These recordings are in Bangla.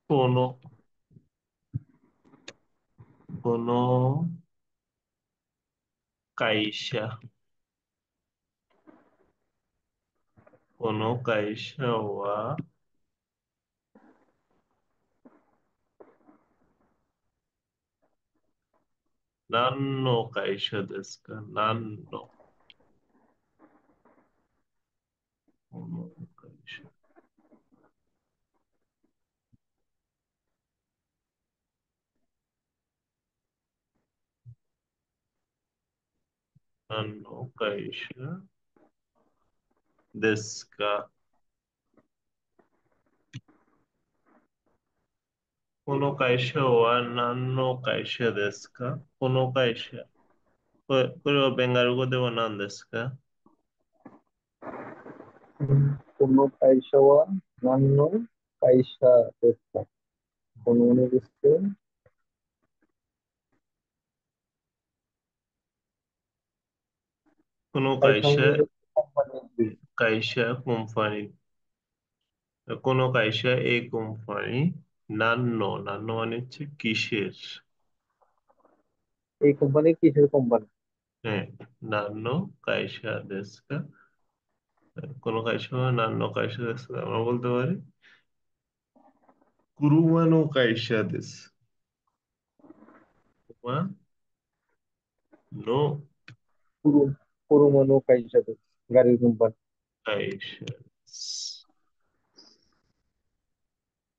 কোনো কোনো কাইসা কোনো কাইসা ওয়া নান্ন কাইসা দেস্কা নান্ন কোনো কাইসা নান্ন কাইসা দেস্কা কোনো কাইসা ওয়া নান্ন কাইসা দেস্কা কোনো কাইসাこれはベンガル語では何ですか？この会社は何の会社ですか？このお願いして、この会社の会社、名ですか？コンパニー会社、কোম্পানি কোনো কাইসা এই কোম্পানি নান্ন নান্ন মানে হচ্ছে কিসের এই কোম্পানি কিসের কোম্পানি? হ্যাঁ নান্ন কাইসা দেস্কা কোনো কাইসা মানে নান্ন কাইসা দেস্কা আমরা বলতে পারি কুরুমানো কাইসা দেস কুরুমা নো プロ、プロマの会社です。ガリズンバン。কাইসা দেস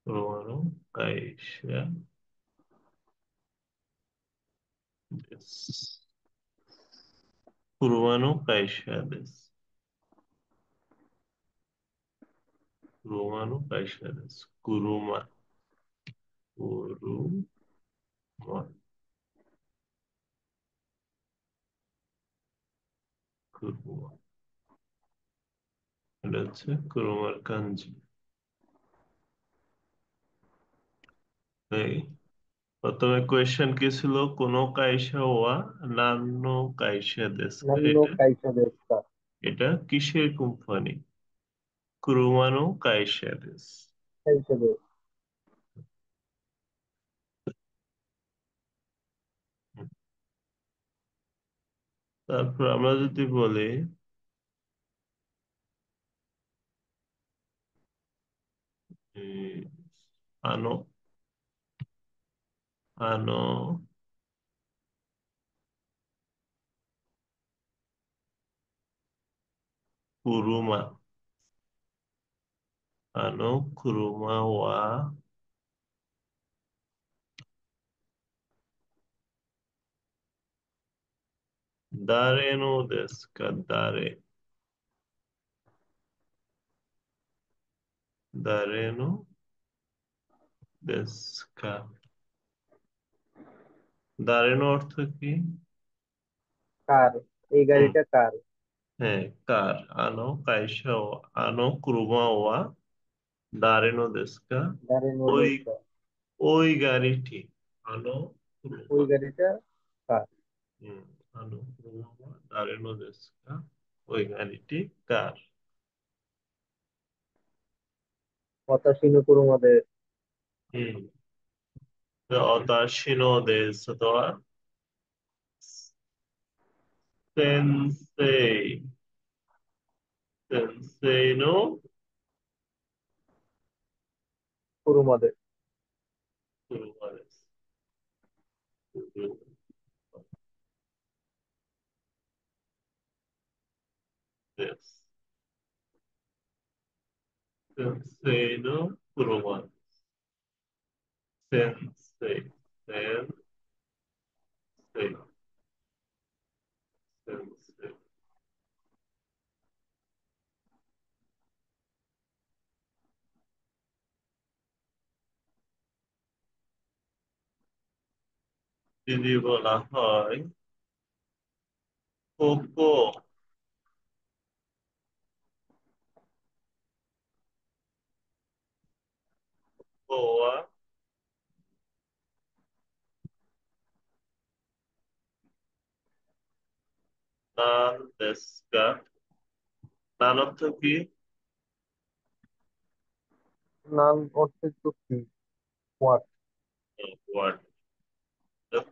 কুরুমানো কাইসা দেস কুরুমানো কাইসা দেস কুরুমানো কাইসা দেস কুরুমা কুরুমা কুরুমা এটা হচ্ছে কুরুমার কাঞ্জি এই প্রথমে কোয়েশ্চেন কি ছিল কোনো কাইসা ওয়া নান্ন কাইসা দেস্কা 何の এটা 会社ですか？ এটা কিসের কোম্পানি কুরুমানো কাইসা দেস 会社です。তারপর আমরা যদি বলি উম, আনো আনো কুরুমা আনো কুরুমা ওয়া দারে নো দেস্কা দারে দারে নো দেস্কা দারে নো অর্থ কি কার? এই হুম গাড়িটা কার? হ্যাঁ কার আনো কাইসা আনো কুরুমা ওয়া দারেনো দেস্কা গাড়ি নো ওই দেস্কা? ওই গাড়িটি আনো ওই কুরুমা গাড়িটা কার? হুম আনো কুরুমা ওয়া দারেনো দেস্কা ওই গাড়িটি কার 私の車で、হুম私のですとは先生先生の車で、車です車です先生の車先生先生先生যদি বলা হয় কোকো কোয়া নান দেস্কা নান অর্থ কি নাম অর্থে তো কি? ওয়াট। ওয়াট।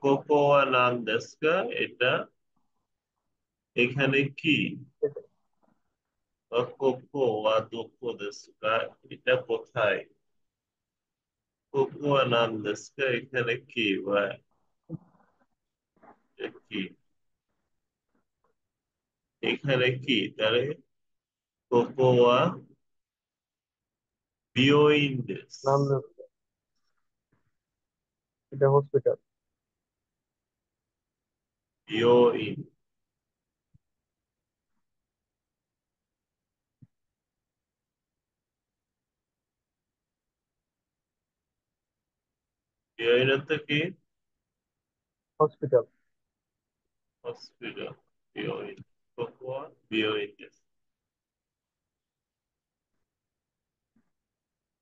কোকোয়া নাম দেস্কা, এটা এখানে কি? কোকোয়া দোকো দেস্কা, এটা কোথায়? কোকোয়া নাম দেস্কা, এখানে কি বা এটা কি? এখানে কি তাহলে? কোকোয়া বিওইন দেস। নাম দেশ, এটা হসপিটাল। বিওইন, বিওইন অর্থ কি? হসপিটাল। হসপিটাল। বিওইন, কোকোয়া বিওইন দেস।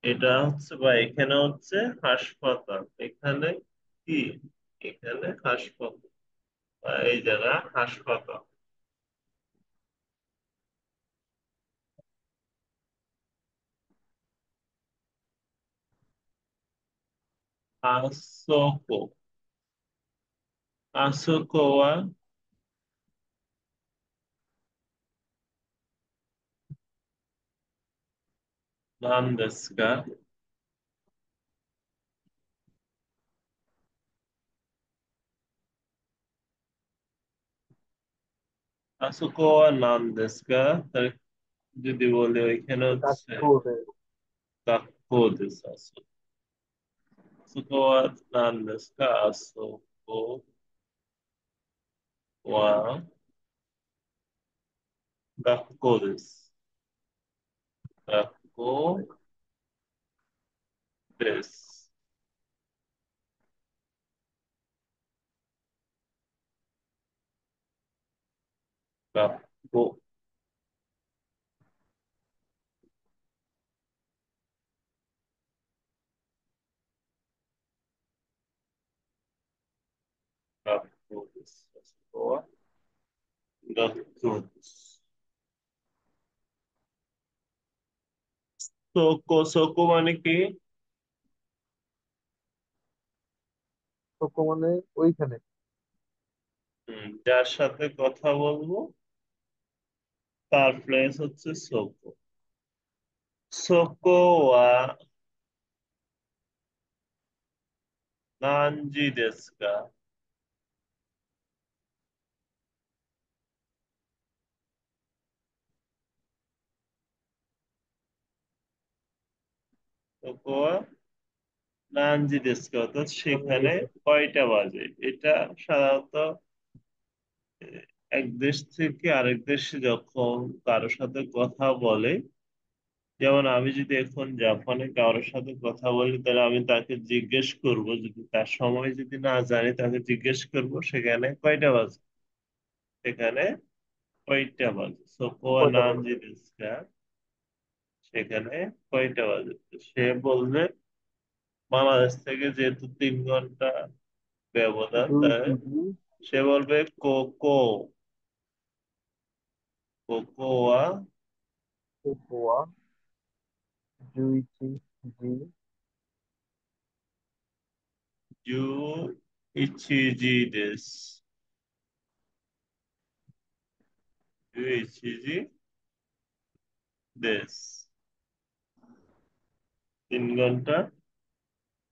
এটা হচ্ছে বা এখানে হচ্ছে হাসপাতাল, এখানে কি? এখানে হাসপাতাল, বা এই জায়গা হাসপাতাল। আসোকো, আসোকোয়া নাম দেস্কা, আসোকোয়া নাম দেস্কা, তাহলে যদি বলি ওইখানে হচ্ছে ডাক্তার। কাক্কো দেশ আছে। আসোকোয়া নাম দেস্কা, আসোকোয়া কাক্কো দেশ, কাক্কো দেশ, কাক্কো, কাক্কো দেশ, আসোকোয়া কাক্কো দেশ। সোকো, সোকো মানে কি? টোকো মানে ওইখানে। যার সাথে কথা বলবো তার প্লেস হচ্ছে সোকো। সোকোয়া নানজি দেশু কা? সোকোয়া নানজি দেশু কা, অর্থাৎ সেখানে কয়টা বাজে। এটা সাধারণত এক দেশ থেকে আরেক দেশে যখন কারোর সাথে কথা বলে, যেমন আমি যদি এখন জাপানে কারোর সাথে কথা বলি, তাহলে আমি তাকে জিজ্ঞেস করব, যদি তার সময় যদি না জানি তাকে জিজ্ঞেস করব সেখানে কয়টা বাজে, সেখানে কয়টা বাজে। সোকোয়া কয়টা বাজে? নানজি দেশু কা, সেখানে কয়টা বাজে। তো সে বলবে, বাংলাদেশ থেকে যেহেতু 3 ঘন্টা ব্যবধান, দুই তাই কেজি সে বলবে কোকো, কোকোয়া কোকোয়া জুইচি জি জু ইচিজি দেশ, জু ইচিজি দেশ। 3 ঘন্টা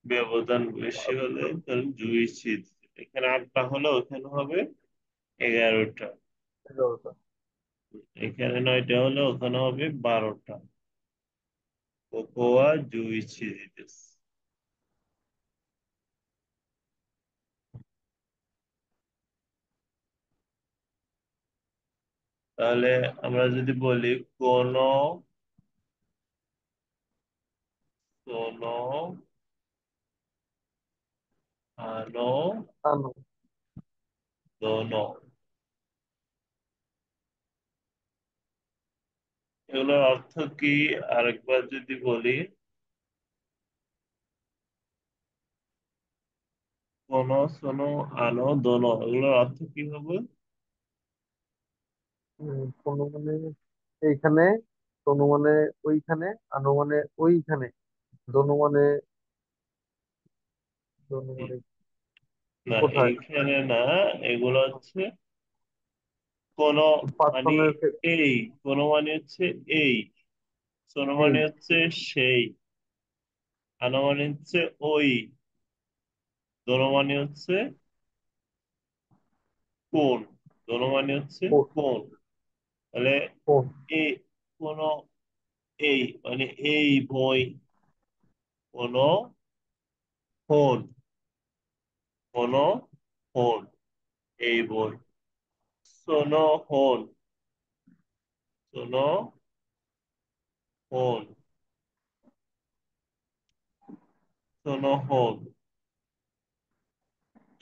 ব্যবধান বেশি হলে তাহলে জু ইচিজি। এখানে 8টা হলে ওখানে হবে 11টা। 11টা। এখানে 9টা হলে ওখানে হবে 12টা। কোকোয়া জু ইচিজি দেশ। তাহলে আমরা যদি বলি কোন, কোন আনো আনো। দোনো, এগুলোর অর্থ কি? আরেকবার যদি বলি, কোন, সোনো, আনো, দোনো, এগুলোর অর্থ কি হবে? কোনো মানে এইখানে, কোনো মানে ওইখানে, আনো মানে ওইখানে, দোনো মানে জন্মনি না, কোথায়? এইখানে না। এগুলো হচ্ছে কোন, মানে পার্সনের এই, কোন মানে হচ্ছে এই, কোন এই মানে হচ্ছে সেই, আনা মানে হচ্ছে ওই, দোনো মানে হচ্ছে কোন, দোনো মানে হচ্ছে কোন। তাহলে কোন এই, কোন, এই মানে এই বই, কোন ফোন, কোন ফোন, এই বই, শোনো ফোন, শোনো ফোন, শোনো ফোন,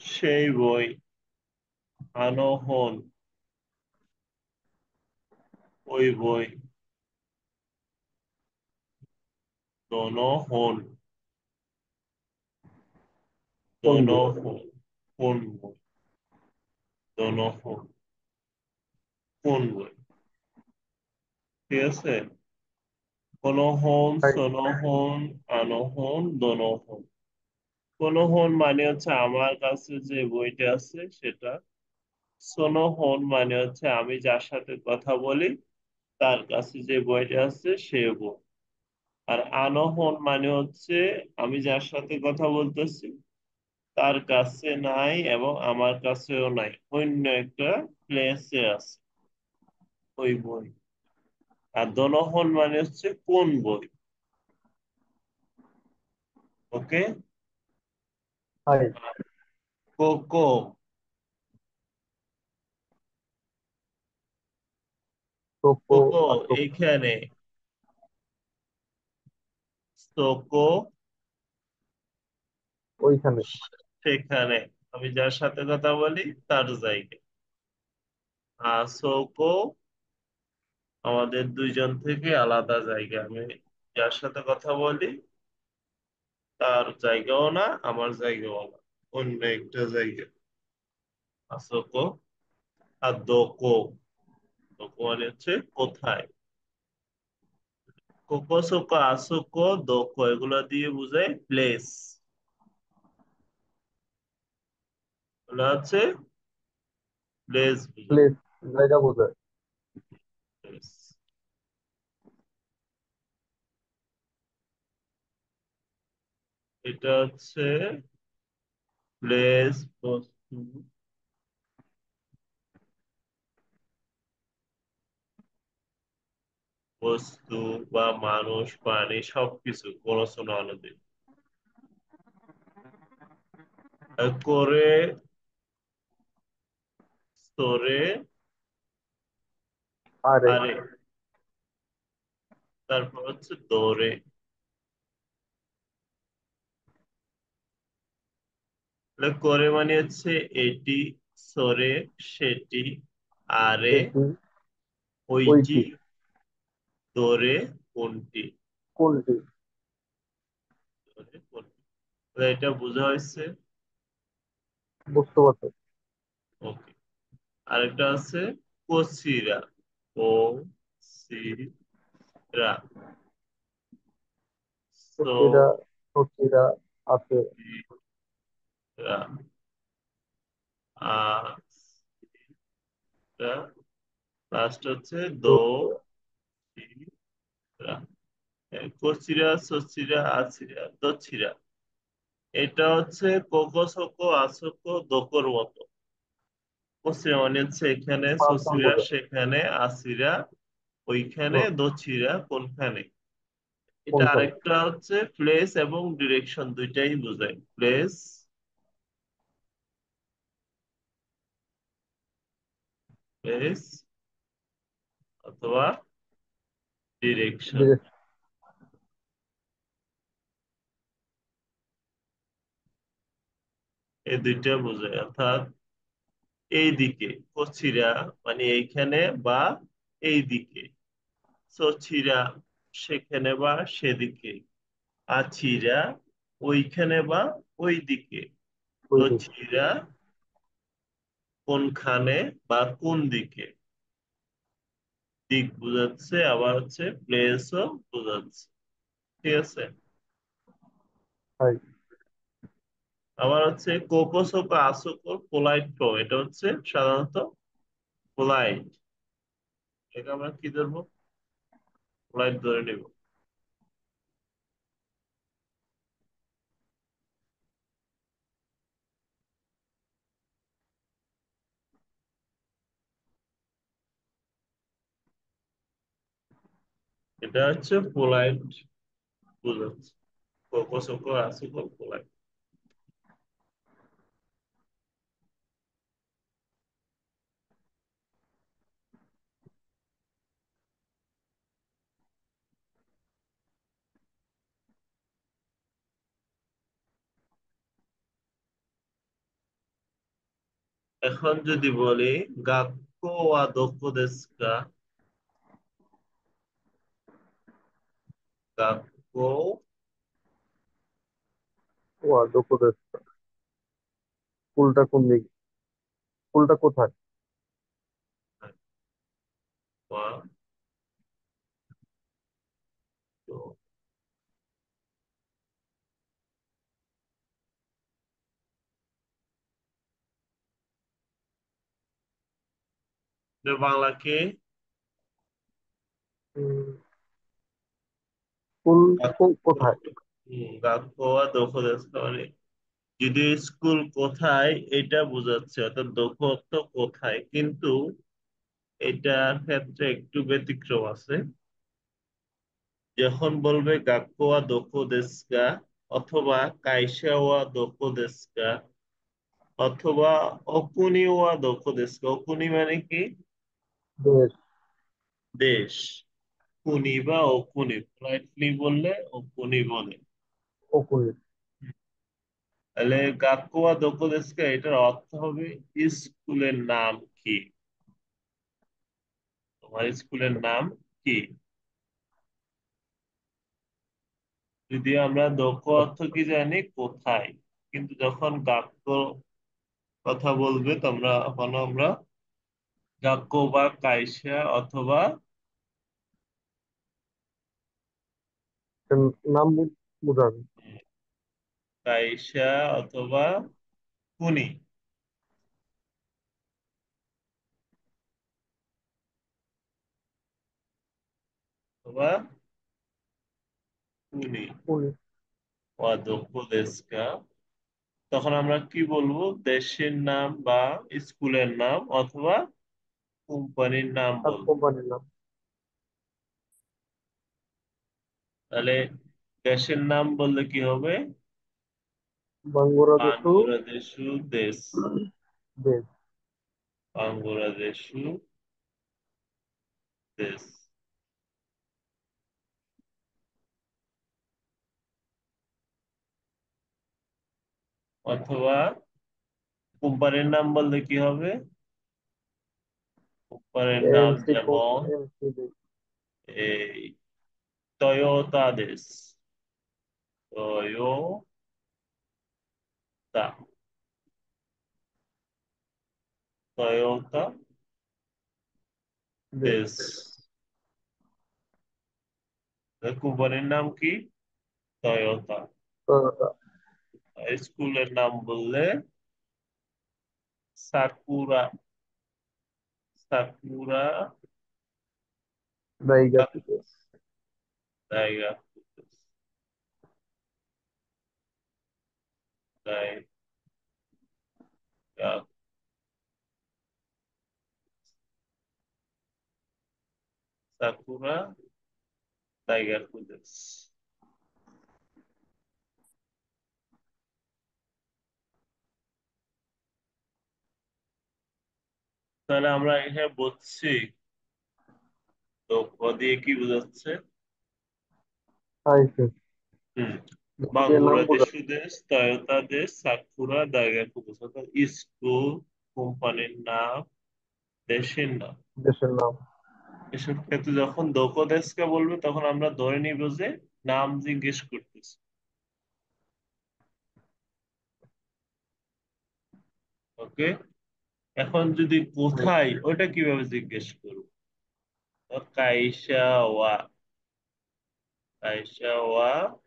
সেই বই, আনো ফোন, ওই বই, দোনো ফোন, কোন দোনো বই? ফোন, কোন বই, দোনো ফোন, কোন বই। ঠিক আছে। কোনো হন, ভাই, সোনো হন, আনো হন, দোনো হন। কোনো হন মানে হচ্ছে আমার কাছে যে বইটা আছে সেটা। সোনো হন মানে হচ্ছে আমি যার সাথে কথা বলি তার কাছে যে বইটা আছে সে বই। আর আনোহন মানে হচ্ছে আমি যার সাথে কথা বলতেছি তার কাছে নাই এবং আমার কাছেও নাই, অন্য একটা প্লেসে আছে ওই বই। আর দনহন মানে হচ্ছে কোন বই। ওকে। ভাই, কোকো, টোকো, কোকো আসোকো, এইখানে, সোকো ওইখানে। সেখানে, আমি যার সাথে কথা বলি তার জায়গায়। আসোকো আমাদের দুইজন থেকে আলাদা জায়গা, আমি যার সাথে কথা বলি তার জায়গাও না, আমার জায়গাও না, অন্য একটা জায়গা। আসোকো। আর দোকো, দোকো মানে হচ্ছে কোথায়। কোকো সোকো আসোকো দোকো এগুলো দিয়ে বোঝায় প্লেস, এগুলো হচ্ছে প্লেস বোঝায়। প্লেস, জায়গা বোঝায়। প্লেস। এটা হচ্ছে প্লেস, বস্তু, বস্তু বা মানুষ প্রাণী সবকিছু কোনো কোনো আলাদা করে, স্তরে, আরে, আরে, তারপর হচ্ছে দৌড়ে। তাহলে করে মানে হচ্ছে এটি, সরে, সেটি, আরে, এটি, ওইটি, ওইটি, দৌড়ে, কোনটি, কোনটি? দৌড়ে, কোনটি। তাহলে এটা বোঝা হয়েছে। বুঝতে পারছো? ওকে। আরেকটা আছে কচিরা, ও সি রা, সো সচিরা, সচিরা আছে। সি রা, আ রা, লাস্ট হচ্ছে দো সচিরা, সি রা। কচিরা, সচিরা, আছিরা, দছিরা। এটা হচ্ছে কোকো সোকো আসোকো দোকোর মতো। কচিরা মানে হচ্ছে এখানে, পার্সন সচিরা বোঝায়। সেখানে, আসিরা ওইখানে, হুম, দছিরা কোনখানে। এটা কোনখানে? আরেকটা হচ্ছে প্লেস এবং ডিরেকশন দুইটাই বোঝায়। প্লেস, প্লেস অথবা ডিরেকশন, ডিরেক্ট, এই দুইটা বোঝায়। অর্থাৎ এই দিকে কচিরা মানে এইখানে বা এই দিকে, সচিরা সেখানে বা সেদিকে, আছিরা ওইখানে বা ওই দিকে, ওইদিকে। দছিরা কোনখানে বা কোন দিকে। দিক বোঝাচ্ছে, আবার হচ্ছে প্লেসও বোঝাচ্ছে। ঠিক আছে। তাই? আবার হচ্ছে কোকোসোকো আসোকো পোলাইট প্রো, এটা হচ্ছে সাধারণত পোলাইট। এটা আমরা কি ধরবো? পোলাইট ধরে নিব। এটা হচ্ছে পোলাইট বোঝাচ্ছে। কোকোসোকো আসোকো পোলাইট। এখন যদি বলি গাক্কো ওয়া দোকো দেশু কা? গাক্কো ও দক্ষ দেশ। স্কুলটা কোন দিকে? স্কুলটা কোথায়? ওয়া দো- এর বাংলা কি? উম, স্কুল গাক্কো। কোথায়? গাক্কো ওয়া দোকো দেশু কা মানে যদি স্কুল কোথায় এটা বোঝাচ্ছে, অর্থাৎ দক্ষ অর্থ কোথায়, কিন্তু এটার ক্ষেত্রে একটু ব্যতিক্রম আছে। যখন বলবে গাক্কো ওয়া দোকো দেশু কা, অথবা কাইসা ওয়া দোকো দেশু কা, অথবা অকুনি ওয়া দোকো দেশু কা। অকুনি মানে কি? দেশ। দেশ। কুনি বা অকুনি, পোলাইটলি বললে অকুনি বলে। ওকুল। তাহলে গাক্কো ওয়া দোকো দেশু কা এটার অর্থ হবে স্কুলের নাম কি? তোমার স্কুলের নাম কি? যদিও আমরা দক্ষ অর্থ কি জানি কোথায়, কিন্তু যখন গাক্য কথা বলবে তোমরা, তখন আমরা গাক্য বা কাইসা অথবা নাম বোঝাবে। কাইসা অথবা কুনি, অথবা কুনি কোন? বা দক্ষ দেশকা। তখন আমরা কি বলবো? দেশের নাম বা স্কুলের নাম অথবা কোম্পানির নাম আর বলবো। কোম্পানির নাম। তাহলে দেশের নাম বললে কি হবে? বাংলাদেশও বাংলাদেশু দেশ। দেশ। বাংলাদেশু দেশ। অথবা কোম্পানির নাম বললে কি হবে? কোম্পানির নাম এমসি যেমন এমসি দেশ। এই টয়োটা দেশ। টয়োটা টয়োটা দেশ। দেশ। কোম্পানির নাম কি? টয়োটা। টয়োটা। স্কুলের নাম বললে সাকুরা। সাকুরা দাইগাছি দেশ। জায়গা। জায়গা সাকুরা টাইগার দেশ। তাহলে আমরা এখানে বুঝছি তো ক দিয়ে কি বোঝাচ্ছে? আইসে। হুম। দিয়ে নাম বাংলাদেশ বোঝাবে। দেশ, টয়োটা দেশ, সাকুরা জায়গা খুঁজেছে, অর্থাৎ স্কুল, কোম্পানির নাম, দেশের নাম। দেশের নাম। এসব ক্ষেত্রে যখন দোকোদেশকে বলবে তখন আমরা ধরে নিব যে নাম জিজ্ঞেস করতেছি। ওকে। এখন যদি হুম। কোথায়, ওটা কিভাবে জিজ্ঞেস করবো? কাইসা ওয়া। কাইসা ওয়া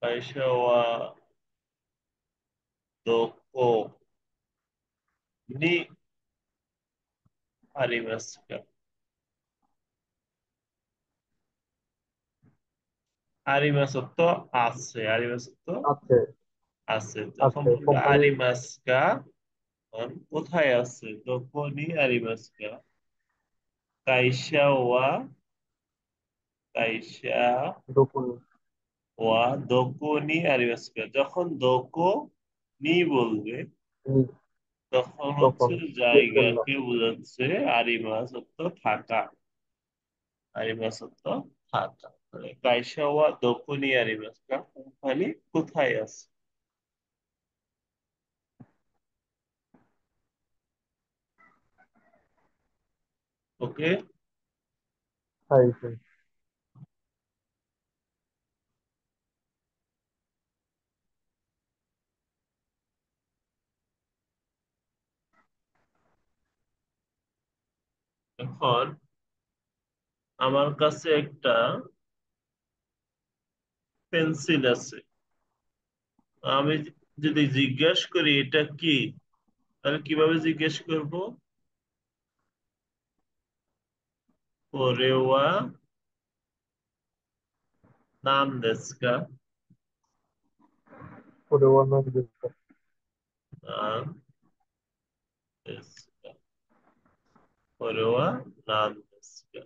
কাইশা ওয়া দোকো নি আরিমাস্কা। আরিমাসত্ব আছে, আরিমাসত্ব আছে। আছে, যখন আছে বলবে কোম্পানি। আরিমাস্কা তখন কোথায় আছে, তখনই আরিমাস্কা। কাইশা ওয়া, কাইশা দোকান। ওয়া দোকো নি আরিমাস্কা, যখন দোকো নি বলবে নি। তখন তখন হচ্ছে জিজ্ঞেস করলাম। জায়গাকে বোঝাচ্ছে, আরিমাসত্ব থাকা, আরিমাসত্ব থাকা। মানে কাইশা ওয়া দোকো নি আরিমাস্কা, কোম্পানি কোথায় আছে। ওকে। Hi hi. এখন আমার কাছে একটা পেন্সিল আছে, আমি যদি জিজ্ঞেস করি এটা কি, তাহলে কিভাবে জিজ্ঞেস করব? কোরেওয়া নাম দেস্কা, করে ওয়ান জিজ্ঞেস। নাম দেস্কা, কোরেওয়া নাম দেস্কা,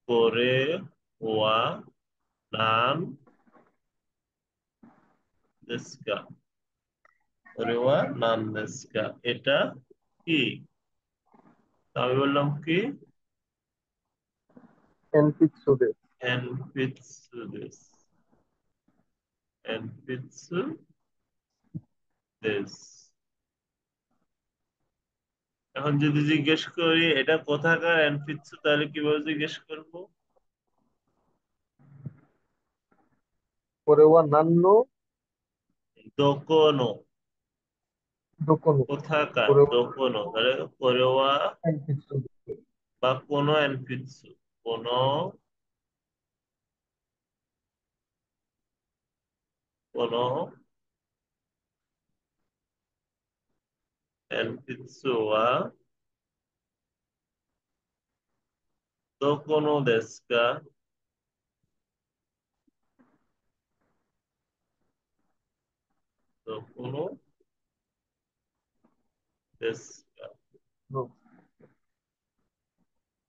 কোরেওয়া নাম দেস্কা, কোরেওয়া নাম দেস্কা, এটা কি? তো আমি বললাম কি, এনপিক্সু দে। এনপিৎসু দেস, এনপিৎসু দেস। এখন যদি জিজ্ঞেস করি এটা কোথাকার এনপিৎসু, তাহলে কিভাবে জিজ্ঞেস করবো? করে ওয়ান নান্ন। দোকোনো, দোকান। কোথাকার করে দোকোনো, তাহলে কোরেওয়া এনপিক্সু দে। বা কোনো এনপিৎসু, কোনো, কোনো এনপিৎসু ওয়া দোকোনো দেস্কা, দোকোনো দেস্কা, নো।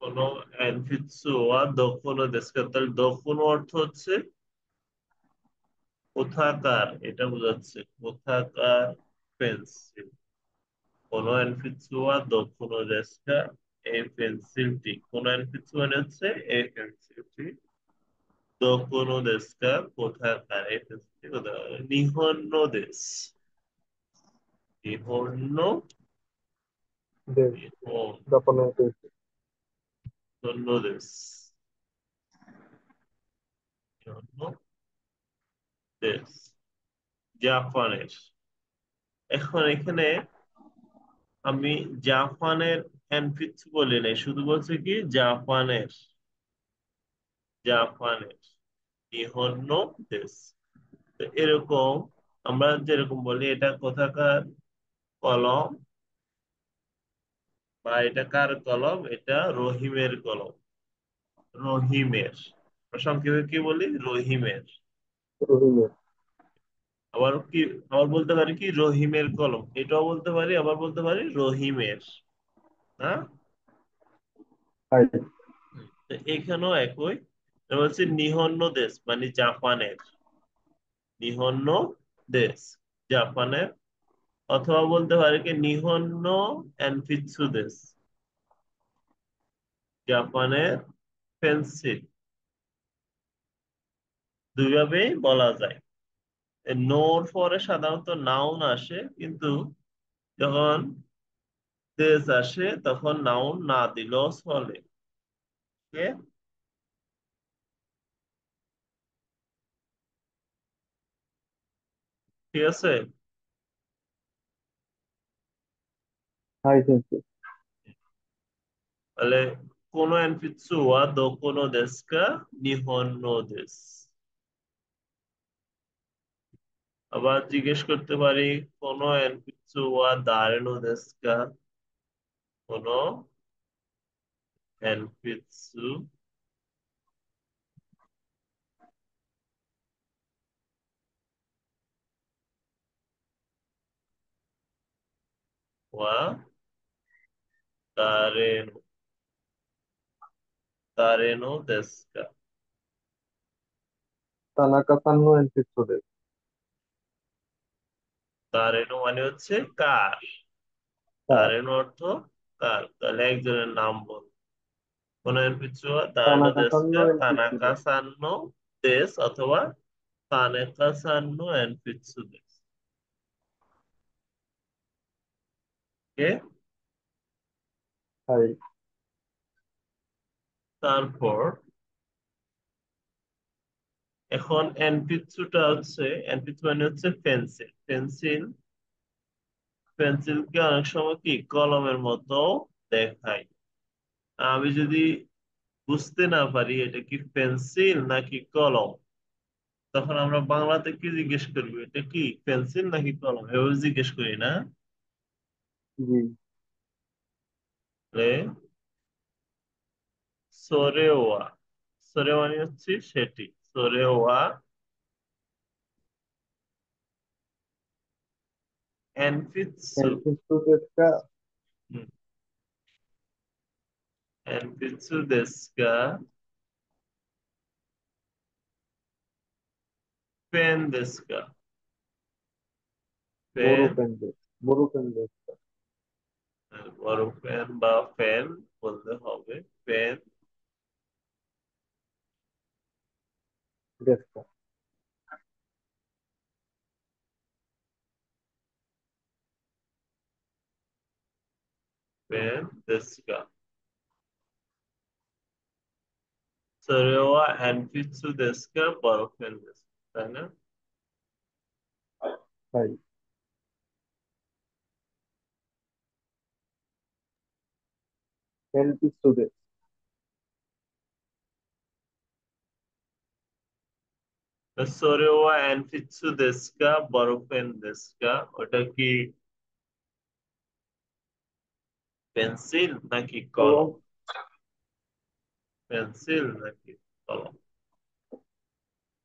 কোনো এনপিৎসু ওয়া দোকোনো দেস্কা, তাহলে দোকোনো অর্থ হচ্ছে কোথাকার, এটা বোঝাচ্ছে কোথাকার পেন্সিল। কোনো এনপিৎসু ওয়া দোকোনো দেস্কা, এই পেন্সিলটি, কোনো এনপিৎসু মানে হচ্ছে এই পেন্সিলটি, দোকোনো দেশকা কোথাকার, এই পেন্সিলটি কোথাকার, নিহন্ন দেশ, নিহন্ন, দেশ। জাপানের দেশ। নিহন্ন দেশ, নিহন্ন দেশ, জাপানের। এখন এখানে আমি জাপানের এনফিক্স বলি নাই, শুধু বলছে কি জাপানের, জাপানের নিহন্ন দেশ। তো এরকম আমরা যেরকম বলি এটা কোথাকার কলম, বা এটা কার কলম, এটা রহিমের কলম, রহিমের, আমরা সংক্ষেপে কি বলি, রহিমের। রোহিঙ্গা। আবার কি, আবার বলতে পারি কি রহিমের কলম, এটাও বলতে পারি, আবার বলতে পারি রহিমের। হ্যাঁ। হাই। তো এখানেও একই, এটা বলছে নিহন্ন দেশ মানে জাপানের, নিহন্ন দেশ জাপানের, অথবা বলতে পারি কি নিহন্ন এনফিৎসু দেশ, জাপানের পেন্সিল, দুইভাবেই বলা যায়। নোর পরে সাধারণত নাউন আসে, কিন্তু যখন দেশ আসে তখন নাউন না দিলেও চলে। Okay? ঠিক আছে। Hi thank you. তাহলে কোনো এনপিৎসু ওয়া দোকোনো দেশু কা নিহন নো দেশু। আবার জিজ্ঞেস করতে পারি কোনো এনপিৎসু ওয়া দারে নো দেশু কা, কোনো এনপিৎসু ওয়া দারে দারে নো দেশু কা। 田中さんの鉛筆です。দারে নো মানে হচ্ছে কার, はい。দারেনো অর্থ কার, তাহলে একজনের নাম বল। কোনো এর পিছু দারেনো 田中さん দেশকে の鉛筆 তানাকা です。সান্নো দেশ অথবা তানেকা সান্নো এনপিৎসু দেশ। ওকে।はい。তারপর এখন এনপিৎসুটা হচ্ছে, এনপিৎসু মানে হচ্ছে পেন্সিল। পেন্সিলকে অনেক সময় কি কলমের মতো দেখায়। আমি যদি বুঝতে না পারি এটা কি পেন্সিল নাকি কলম, তখন আমরা বাংলাতে কি জিজ্ঞেস করবো, এটা কি পেন্সিল নাকি কলম, এভাবে জিজ্ঞেস করি না? জি। তাহলে সোরেওয়া, সোরে মানে হচ্ছে সেটি, সোরেওয়া এনফিৎসু। 鉛筆ですか？ হুম, এনফিৎসু দেস্কা পেন দেস্কা। ボール পেন, ペンです。ボールペンですか？ বড় পেন বা পেন বলতে হবে। Pen, ですか？ pen দেস্কা। সোরেওয়া এনফিৎসু দেস্কা বড় পেন দেস্কা, তাই না? はい。鉛筆です。সোরেওয়া এনফিৎসু দেস্কা বড় পেন দেস্কা, ওটা কি পেন্সিল নাকি কলম? こ পেন্সিল নাকি কলম?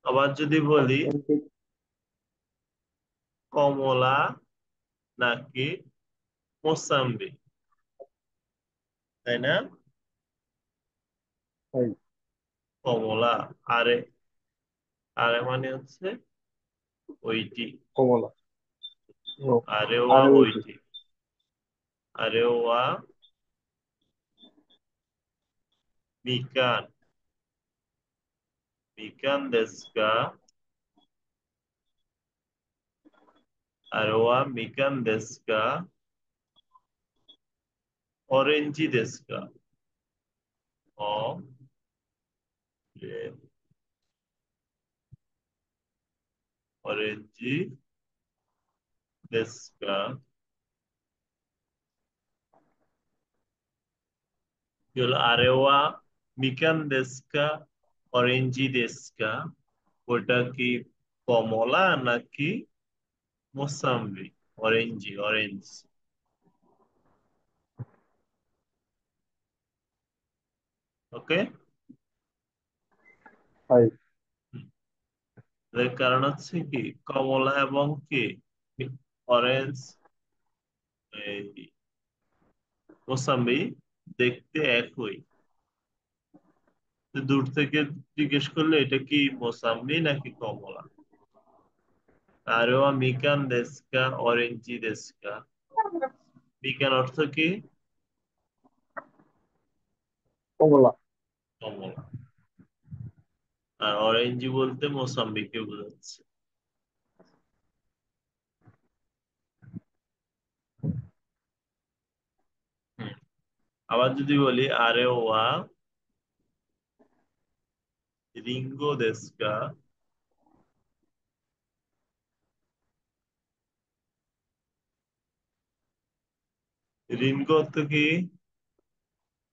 আবার যদি বলি の鉛筆、কমলা নাকি মোসাম্বি, তাই না? はい。কমলা, আরে, আরে মানে হচ্ছে ওইটি, コモラの、আরে あ ওয়া れをいく。ওইটি, আরে ওয়া মিকান, মিকান দেস্কা, আরে ওয়া মিকান দেস্কা, অরেঞ্জি দেস্কা, ও অরেঞ্জি দেস্কা। কি হলো আরে ওয়া মিকান দেস্কা, অরেঞ্জি দেস্কা, ওটা কি কমলা নাকি মোসাম্বি? Orangey, orange. ওকে।はい。এর কারণ হচ্ছে কি কমলা এবং কি অরেঞ্জ, এই মোসাম্বি দেখতে একই। তো দূর থেকে জিজ্ঞেস করলে এটা কি মোসাম্বি নাকি কমলা। আরে ওয়া মিকান দেস্কা অরেঞ্জি দেস্কা, মিকান অর্থ কি? コモラ。কমলা। আর অরেঞ্জি বলতে মোসাম্বিকে বোঝাচ্ছে। হুম। আবার যদি বলি আরে ওয়া রিঙ্গো দেস্কা, রিঙ্গো অর্থ কি?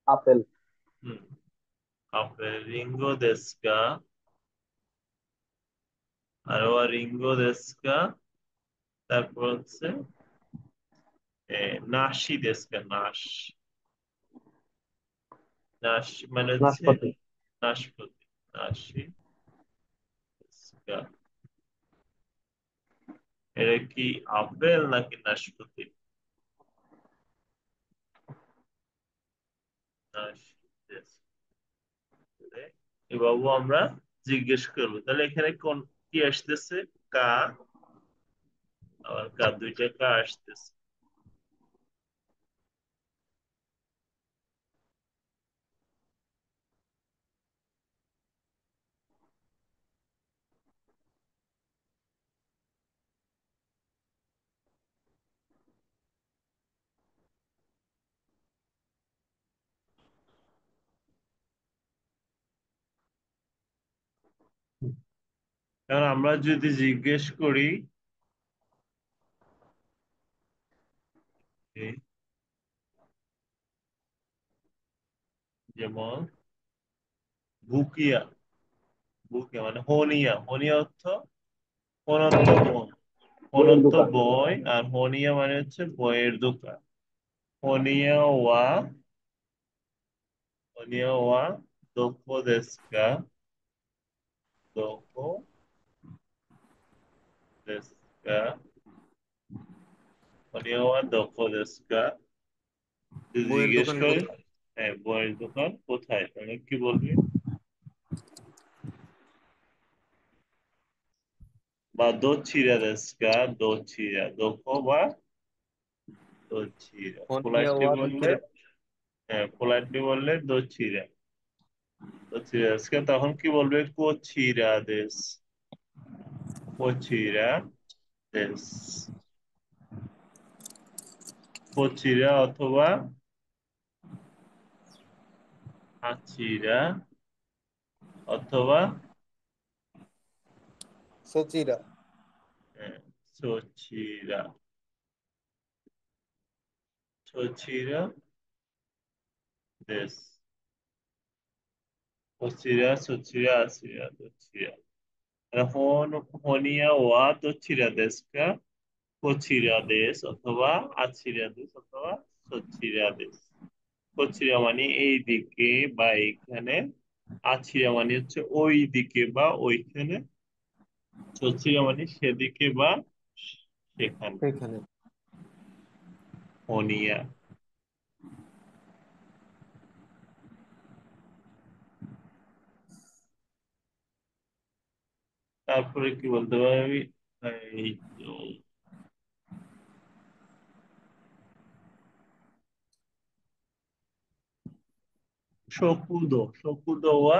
アペル。হুম, আপেল রিঙ্গো দেশকা, আর রিঙ্গো দেশকা, তারপর হচ্ছে নাসি দেশকা, নাস মানে হচ্ছে নাশপাতি। নাশপাতি, নাসি দেশকা। এটা কি আপেল নাকি নাশপাতি? নাসি দেশকা। এ বাবু আমরা জিজ্ঞেস করবো, তাহলে এখানে কোন কি আসতেছে? কা, আবার কা, দুইটা কা আসতেছে। কারণ আমরা যদি জিজ্ঞেস করি যে, যেমন বুকিয়া, বুকিয়া মানে হনিয়া, হনিয়া অর্থ অনন্ত বই, বইয়ের অনন্ত দোকান। বই, আর হনিয়া মানে হচ্ছে বইয়ের দোকান। হনিয়া ওয়া, হনিয়া ওয়া দোকো দেস্কা, দোকো দেস্কা, হনিয়া ওয়া দোকো দেস্কা। যদি বইয়ের জিজ্ঞেস দোকান করি, কোথায়? হ্যাঁ বইয়ের দোকান কোথায়, তাহলে কি বলবি? বা দোচিরা দেস্কা, দোচিরা, দোকো বা দোচিরা, হনিয়া পোলাইটলি ওয়া বললে, দুচ্ছিরা। হ্যাঁ পোলাইটলি বললে দোচিরা, দোচিরা দেস্কা। তখন কি বলবে? কোচিরা দেশ, কোচিরা দেশ, কোচিরা অথবা আচিরা, অথবা সচিরা। সোচিরা, সোচিরা দেশ, কোচিরা, সোচিরা, আচিরা, দোচিরা। এখন হনিয়া ওয়া দোচিরা দেশকা, কোচিরা দেশ অথবা আচিরা দেশ অথবা সোচিরা দেশ। কোচিরা মানে এই দিকে বা এইখানে, আছিরা মানে হচ্ছে ওই দিকে বা ওইখানে, সোচিরা মানে সেদিকে বা সেখানে। সেখানে। হনিয়া। তারপরে কি বলতে পারি? এই তো শকুদো, শকুদো ওয়া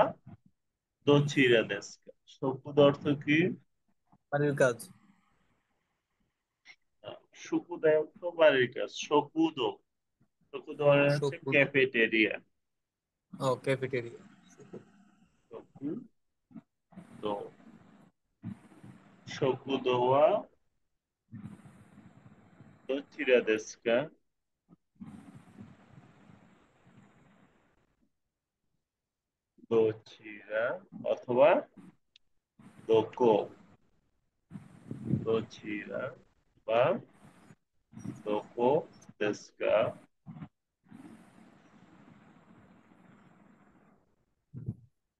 দোচিরা দেস্কা। শকুদো অর্থ কি? বাড়ির কাজ। শুকুদা অর্থ বাড়ির কাজ। শকুদো, শকুদো মানে হচ্ছে শকুদ। ক্যাফেটেরিয়া। ও, ক্যাফেটেরিয়া। শকুদো, শকুদো ওয়া দোচিরা দেস্কা, দোচিরা অথবা দোকো, দোচিরা বা দোকো দেস্কা,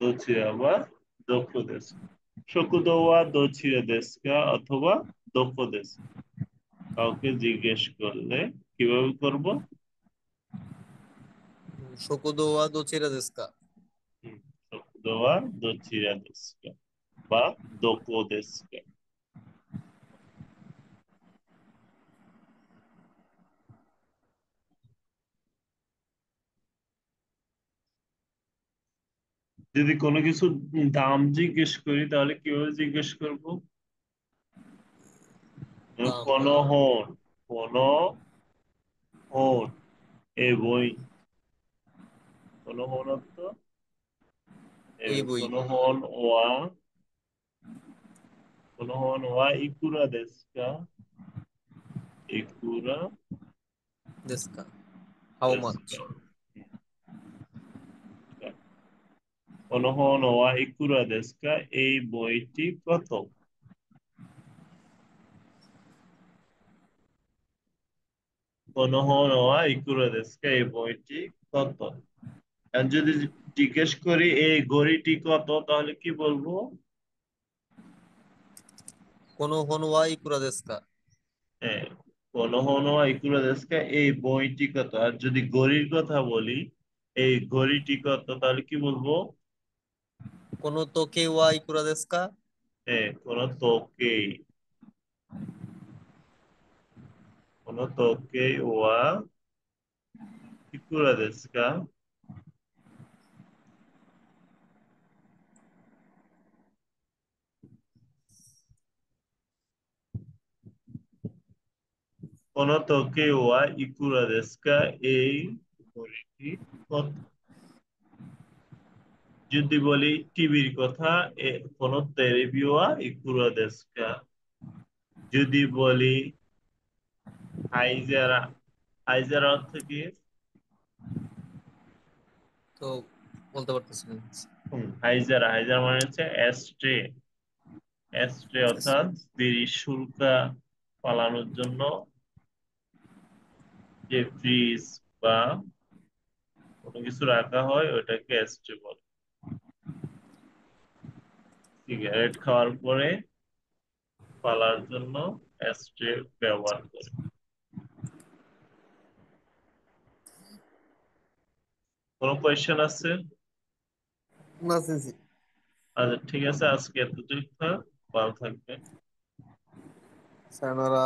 দোচিরা বা দোকো দেস্কা। শকুদো ওয়া দোচিরা দেস্কা অথবা দোকো দেস্কা। কাউকে জিজ্ঞেস করলে কিভাবে করব? শকুদো ওয়া দোচিরা দেস্কা। হুম, শকুদো ওয়া দোচিরা দেস্কা বা দোকো দেস্কা। যদি কোনো কিছু দাম জিজ্ঞেস করি তাহলে কিভাবে জিজ্ঞেস করব? দাম কোন কত? হন, কোন হন এ বই, কোন হন অর্থ এই বই। কোন হন ওয়া, কোন হন ওয়া ইকুরা দেস্কা, ইকুরা দেস্কা। How much? দেস্কা। কোনোহন ওয়া ইকুরা দেস্কা, এই বইটি কত? কোনোহন ওয়া ইকুরা দেস্কা, এই বইটি কত? আর যদি জিজ্ঞেস করি এই ঘড়িটি কত, তাহলে কি বলবো? この本はいくらですか? হ্যাঁ, কোনোহন ওয়া ইকুরা দেস্কা, এই বইটি কত। আর যদি ঘড়ির কথা বলি, এই ঘড়িটি কত, তাহলে কি বলবো? この時計はいくらですか? হ্যাঁ, কোনো তোকেই ওয়া ইকুরা দেস্কা, কোনো তোকেই ওয়া ইকুরা দেস্কা, এই ঘড়িটি কত। যদি বলি টিভির কথা, কোনো তেরেবি ওয়া ইকুরা দেস্কা। যদি বলি হাইজারা, হাইজারা অর্থ কি? তো বলতে পারতেছি না। হাইজারা, হাইজারা মানে হচ্ছে অ্যাস্ট্রে। অ্যাস্ট্রে অর্থাৎ বিড়ি সুরকা পালানোর জন্য যে ফ্রিজ বা কোনো কিছু রাখা হয়, ওটাকে অ্যাস্ট্রে বলে। সিগারেট খাওয়ার পরে পালার জন্য অ্যাস্ট্রে ব্যবহার করে। কোনো কোয়েশ্চেন আছে? না সিনসি। আচ্ছা, ঠিক আছে, আজকে এতটুকু থাক। ভালো থাকবে। সায়নারা।